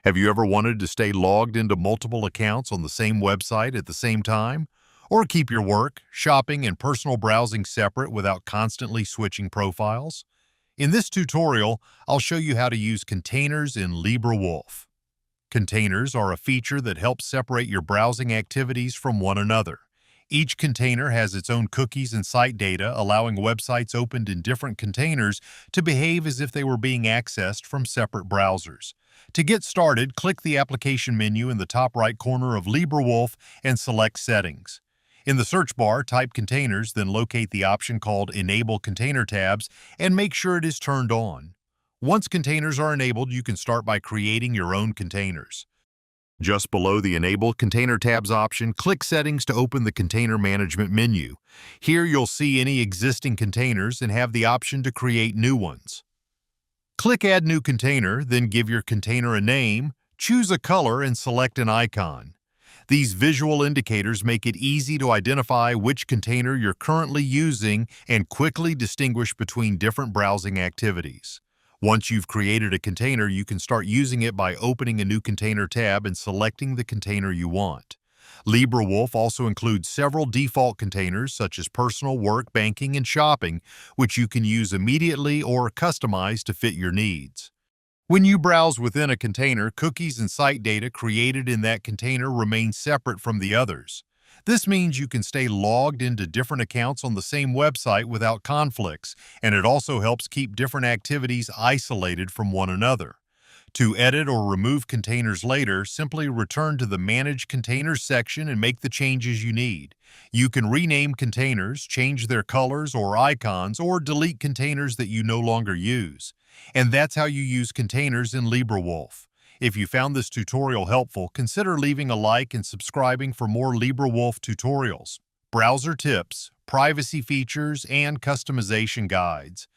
Have you ever wanted to stay logged into multiple accounts on the same website at the same time? Or keep your work, shopping, and personal browsing separate without constantly switching profiles? In this tutorial, I'll show you how to use containers in LibreWolf. Containers are a feature that helps separate your browsing activities from one another. Each container has its own cookies and site data, allowing websites opened in different containers to behave as if they were being accessed from separate browsers. To get started, click the application menu in the top right corner of LibreWolf and select Settings. In the search bar, type Containers, then locate the option called Enable Container Tabs and make sure it is turned on. Once containers are enabled, you can start by creating your own containers. Just below the Enable Container Tabs option, click Settings to open the Container Management menu. Here you'll see any existing containers and have the option to create new ones. Click Add New Container, then give your container a name, choose a color, and select an icon. These visual indicators make it easy to identify which container you're currently using and quickly distinguish between different browsing activities. Once you've created a container, you can start using it by opening a new container tab and selecting the container you want. LibreWolf also includes several default containers such as personal, work, banking, and shopping, which you can use immediately or customize to fit your needs. When you browse within a container, cookies and site data created in that container remain separate from the others. This means you can stay logged into different accounts on the same website without conflicts, and it also helps keep different activities isolated from one another. To edit or remove containers later, simply return to the Manage Containers section and make the changes you need. You can rename containers, change their colors or icons, or delete containers that you no longer use. And that's how you use containers in LibreWolf. If you found this tutorial helpful, consider leaving a like and subscribing for more LibreWolf tutorials, browser tips, privacy features, and customization guides.